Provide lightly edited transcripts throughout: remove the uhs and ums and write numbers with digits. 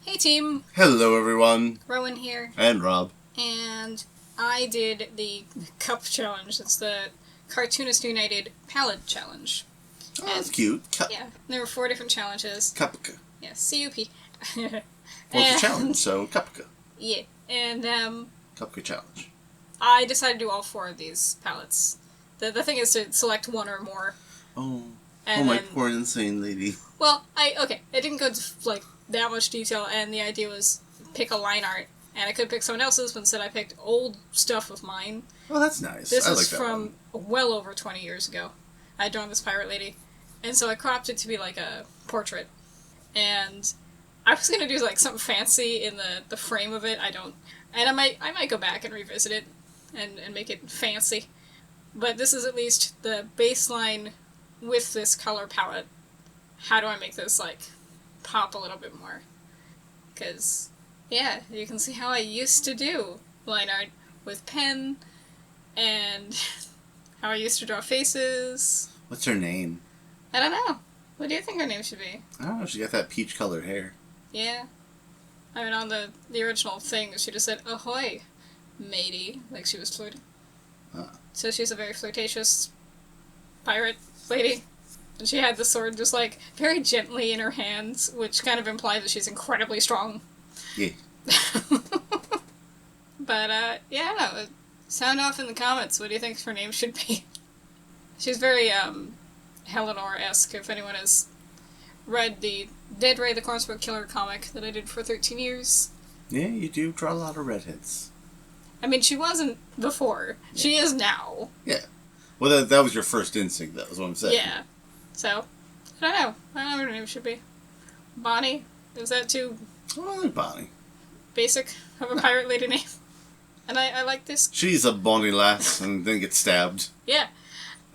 Hey team! Hello everyone. Rowan here. And Rob. And I did the cup challenge. It's the Cartoonists United palette challenge. Oh, that's cute. Yeah, there were 4 different challenges. Cupka. Yeah, C-U-P. Well, it's a challenge, so Cupka. Yeah, and Cupka challenge. I decided to do all 4 of these palettes. The thing is to select one or more. Oh, And my then, poor insane lady. Well, I didn't go into like that much detail, and the idea was pick a line art, and I could pick someone else's, but instead I picked old stuff of mine. Oh, that's nice. This I is like that from well over 20 years ago. I drawn this pirate lady, and so I cropped it to be like a portrait, and I was gonna do like something fancy in the frame of it. And I might go back and revisit it, and make it fancy, but this is at least the baseline with this color palette. How do I make this like pop a little bit more? Because yeah, you can see how I used to do line art with pen, and how I used to draw faces. What's her name? I don't know. What do you think her name should be? I don't know. She got that peach colored hair. Yeah. I mean, on the original thing, she just said, "Ahoy, matey," like she was flirting. So she's a very flirtatious pirate lady. And she had the sword just, like, very gently in her hands, which kind of implies that she's incredibly strong. Yeah. But, yeah, I don't know. Sound off in the comments. What do you think her name should be? She's very, Eleanor-esque, if anyone has read the Dead Ray the Cornsbrook Killer comic that I did for 13 years. Yeah, you do draw a lot of redheads. I mean, she wasn't before. Yeah. She is now. Yeah. Well, that was your first instinct, that was what I'm saying. Yeah. So, I don't know. I don't know what her name should be. Bonnie? Is that too... Oh, I like Bonnie. Basic of a pirate lady name? And I like this... She's a bonny lass and then gets stabbed. Yeah.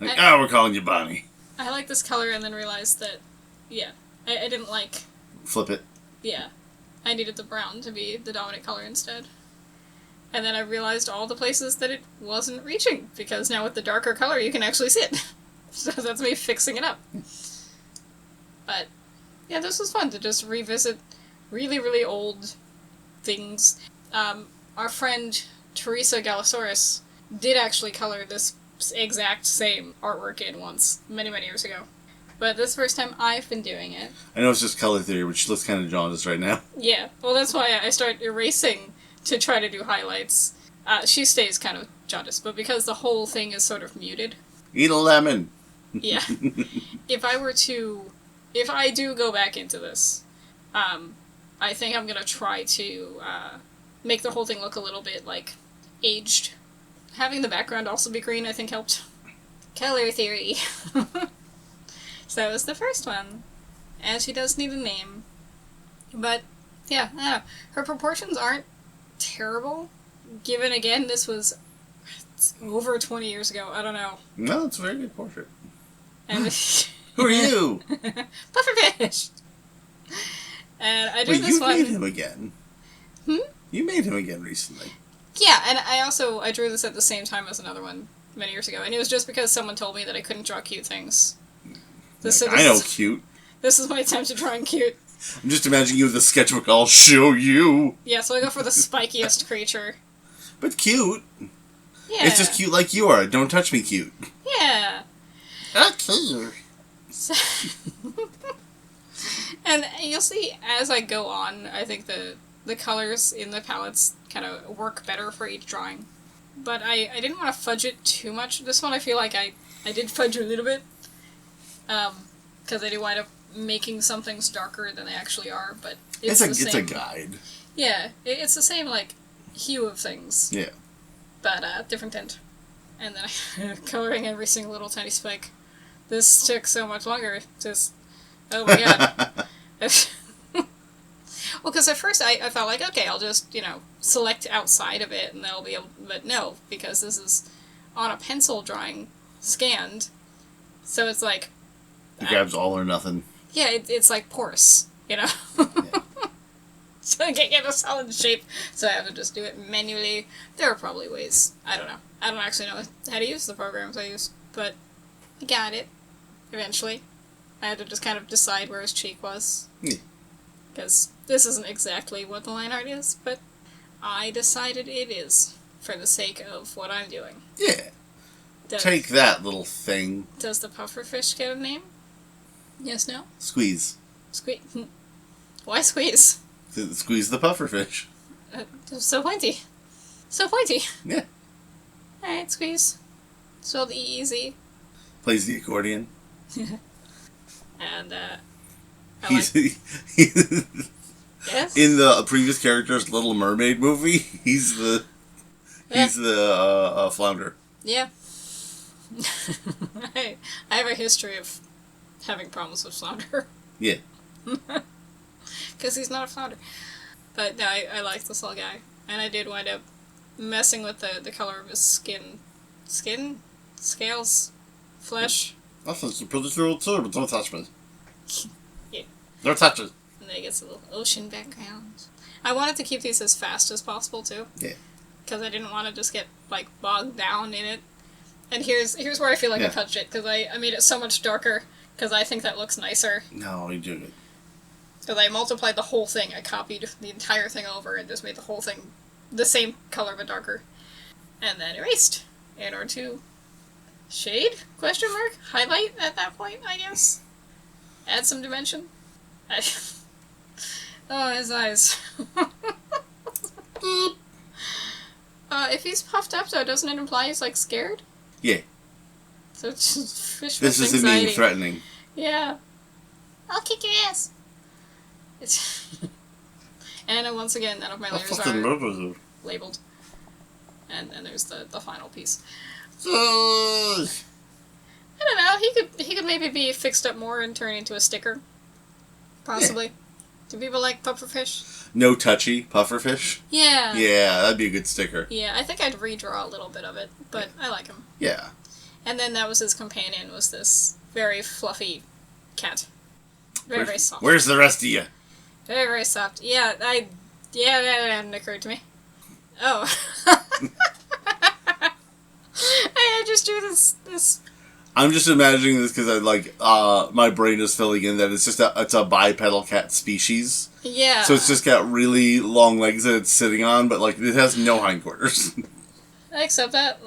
Like, we're calling you Bonnie. I like this color and then realized that, yeah, I didn't like... Flip it. Yeah. I needed the brown to be the dominant color instead. And then I realized all the places that it wasn't reaching, because now with the darker color you can actually see it. So that's me fixing it up. But, yeah, this was fun to just revisit really, really old things. Our friend Teresa Galasaurus did actually color this exact same artwork in once, many, many years ago. But this is the first time I've been doing it. I know it's just color theory, but she looks kind of jaundiced right now. Yeah, well that's why I start erasing to try to do highlights. She stays kind of jaundiced, but because the whole thing is sort of muted. Eat a lemon! Yeah. If I do go back into this, I think I'm gonna try to make the whole thing look a little bit, like, aged. Having the background also be green, I think, helped. Color theory. So that was the first one. And she does need a name. But, yeah, I don't know. Her proportions aren't terrible. Given, again, this was over 20 years ago. I don't know. No, it's a very good portrait. And Who are you? Pufferfish! And I did this one... you made him again. You made him again recently. Yeah, and I drew this at the same time as another one many years ago. And it was just because someone told me that I couldn't draw cute things. I know cute. This is my attempt at drawing cute. I'm just imagining you with a sketchbook, I'll show you. Yeah, so I go for the spikiest creature. But cute. Yeah. It's just cute like you are. Don't touch me cute. Yeah. Okay. So and you'll see as I go on, I think the colors in the palettes kind of work better for each drawing. But I didn't want to fudge it too much. This one I feel like I did fudge a little bit. Because I do wind up making some things darker than they actually are, but it's a guide. Yeah, it's the same, like, hue of things. Yeah. But, different tint. And then coloring every single little tiny spike. This took so much longer. Just, oh my god. Well, because at first I felt like, okay, I'll just, select outside of it and that'll be able... But no, because this is on a pencil drawing, scanned. So it's like... It grabs all or nothing. Yeah, it's like porous, Yeah. So I can't get a solid shape, so I have to just do it manually. There are probably ways. I don't know. I don't actually know how to use the programs I use, but I got it, eventually. I had to just kind of decide where his cheek was. Yeah. Because This isn't exactly what the line art is, but I decided it is for the sake of what I'm doing. Yeah. Take that, little thing. Does the pufferfish get a name? Yes, no? Squeeze. Why squeeze? Squeeze the pufferfish. So pointy. So pointy. Yeah. Alright, squeeze. Spelled E-E-Z. Plays the accordion. And, Yes? In the previous character's Little Mermaid movie, he's the flounder. Yeah. I have a history of having problems with flounder. Yeah. Because he's not a flounder. But no, I like this little guy. And I did wind up messing with the color of his skin. Skin? Scales? Flesh? That's pretty true too, but don't touch me. Yeah. Don't touch it. And then it gets a little ocean background. I wanted to keep these as fast as possible too. Yeah. Because I didn't want to just get, like, bogged down in it. And here's where I feel like I punched it, because I made it so much darker, because I think that looks nicer. No, you do it. Because I multiplied the whole thing. I copied the entire thing over and just made the whole thing the same color but darker. And then erased. In order to shade? Question mark? Highlight at that point, I guess? Add some dimension? Oh, his eyes. If he's puffed up, though, doesn't it imply he's, like, scared? Yeah. So it's just fish This with isn't anxiety. being threatening. Yeah. I'll kick your ass. And once again, none of my layers are labeled. And then there's the final piece. I don't know, he could maybe be fixed up more and turn into a sticker. Possibly. Yeah. Do people like pufferfish? No touchy pufferfish? Yeah. Yeah, that'd be a good sticker. Yeah, I think I'd redraw a little bit of it, but I like him. Yeah. And then that was his companion, was this very fluffy cat. Very soft. Where's the rest of you? Very, very soft. Yeah, that hadn't occurred to me. Oh. I just drew this. I'm just imagining this because my brain is filling in that it's a bipedal cat species. Yeah. So it's just got really long legs that it's sitting on, but it has no hindquarters. Except that,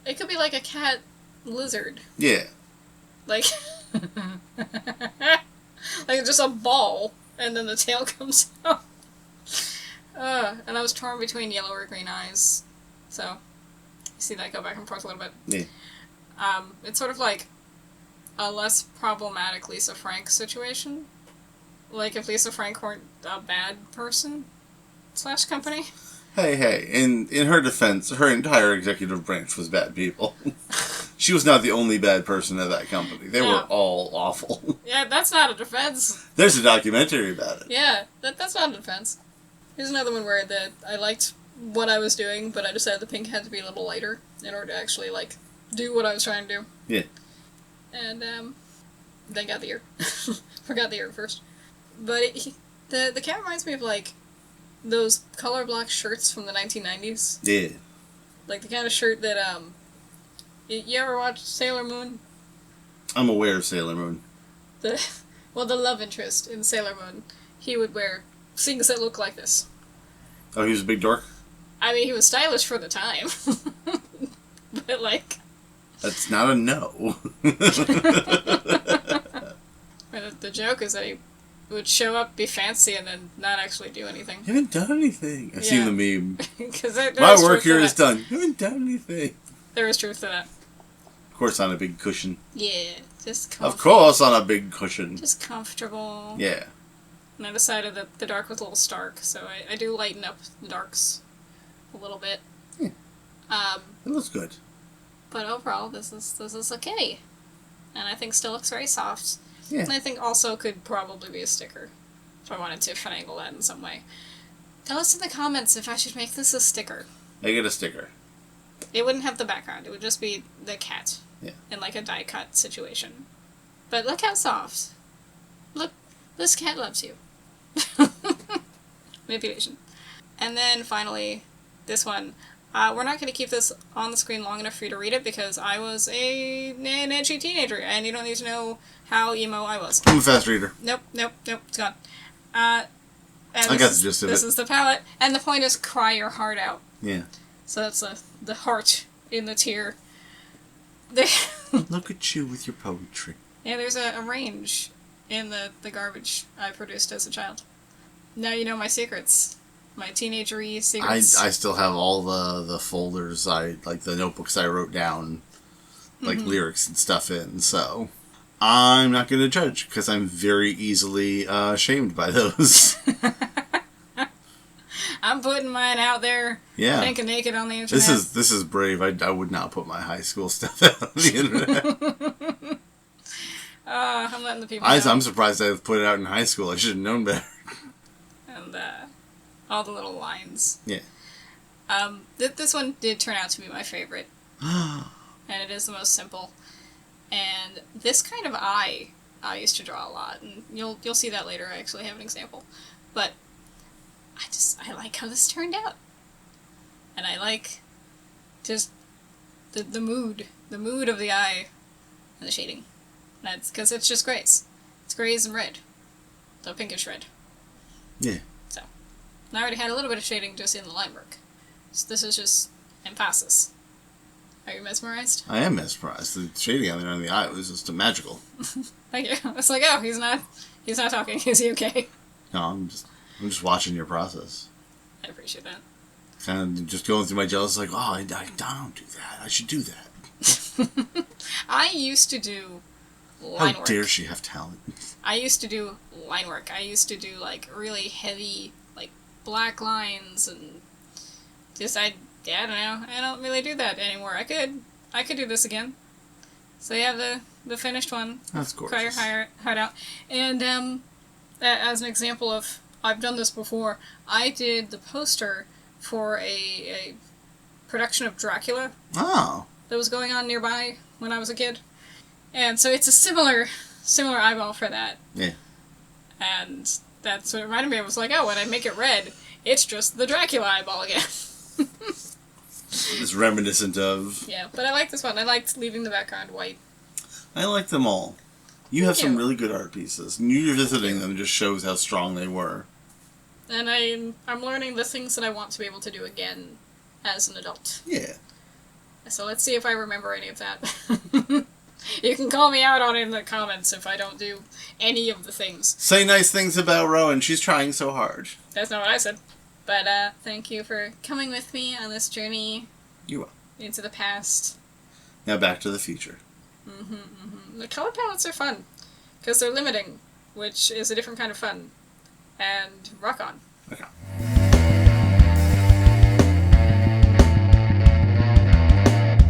it could be like a cat lizard. Yeah. Like just a ball, and then the tail comes out. And I was torn between yellow or green eyes. So, you see that go back and forth a little bit. Yeah. It's sort of like a less problematic Lisa Frank situation. Like if Lisa Frank weren't a bad person / company. Hey, in her defense, her entire executive branch was bad people. She was not the only bad person at that company. They were all awful. Yeah, that's not a defense. There's a documentary about it. Yeah, that's not a defense. Here's another one where I liked what I was doing, but I decided the pink had to be a little lighter in order to actually, do what I was trying to do. Yeah. And, then got the ear. Forgot the ear first. But the cat reminds me of, those color block shirts from the 1990s. Yeah. Like the kind of shirt that, you ever watch Sailor Moon? I'm aware of Sailor Moon. The love interest in Sailor Moon, he would wear things that look like this. Oh, he was a big dork? I mean, he was stylish for the time. But, That's not a no. The joke is that he would show up, be fancy, and then not actually do anything. You haven't done anything. I've seen the meme. My work here is done. You haven't done anything. There is truth to that. Of course, on a big cushion. Yeah, just comfortable. Of course, on a big cushion. Just comfortable. Yeah. And I decided that the dark was a little stark, so I do lighten up the darks a little bit. Yeah. It looks good. But overall, this is okay. And I think still looks very soft. Yeah. And I think also could probably be a sticker, if I wanted to finagle that in some way. Tell us in the comments if I should make this a sticker. Make it a sticker. It wouldn't have the background. It would just be the cat. Yeah. In a die-cut situation. But look how soft. Look, this cat loves you. Manipulation. And then finally, this one. We're not going to keep this on the screen long enough for you to read it because I was an edgy teenager and you don't need to know how emo I was. I'm a fast reader. Nope, it's gone. And I got the gist of it. This is the palette. And the point is cry your heart out. Yeah. So that's the heart in the tear. Look at you with your poetry. Yeah, there's a range in the garbage I produced as a child. Now you know my secrets. My teenagery secrets. I still have all the folders, like the notebooks I wrote down, like lyrics and stuff in, so I'm not going to judge, because I'm very easily shamed by those. I'm putting mine out there. Yeah. Thinking naked on the internet. This is brave. I would not put my high school stuff out on the internet. I'm letting the people know. I'm surprised I put it out in high school. I should have known better. And all the little lines. Yeah. This one did turn out to be my favorite. And it is the most simple. And this kind of eye I used to draw a lot, and you'll see that later. I actually have an example. But I like how this turned out. And I like just the mood of the eye and the shading. That's because it's just grays. It's grays and red. So pinkish red. Yeah. So, and I already had a little bit of shading just in the line work. So this is just emphasis. Are you mesmerized? I am mesmerized. The shading on there on the eye was just magical. Thank you. It's like, oh, he's not talking. Is he okay? No, I'm just watching your process. I appreciate that. Kind of just going through my jealous, like, oh, I don't do that. I should do that. I used to do line work. How dare she have talent? I used to do line work. I used to do, like, really heavy, like, black lines and just, I don't know. I don't really do that anymore. I could do this again. So you have the finished one. That's gorgeous. Cry your heart out. And, as an example of, I've done this before, I did the poster for a production of Dracula. Oh. That was going on nearby when I was a kid. And so it's a similar eyeball for that. Yeah. And that's what it reminded me of. It was like, oh, when I make it red, it's just the Dracula eyeball again. It's reminiscent of... Yeah, but I like this one. I liked leaving the background white. I like them all. You have Thank some you. really good art pieces. And you visiting them just shows how strong they were. And I'm learning the things that I want to be able to do again as an adult. Yeah. So let's see if I remember any of that. You can call me out on it in the comments if I don't do any of the things. Say nice things about Rowan. She's trying so hard. That's not what I said. But thank you for coming with me on this journey. You are. Into the past. Now back to the future. The color palettes are fun. Because they're limiting, which is a different kind of fun. And rock on. Okay.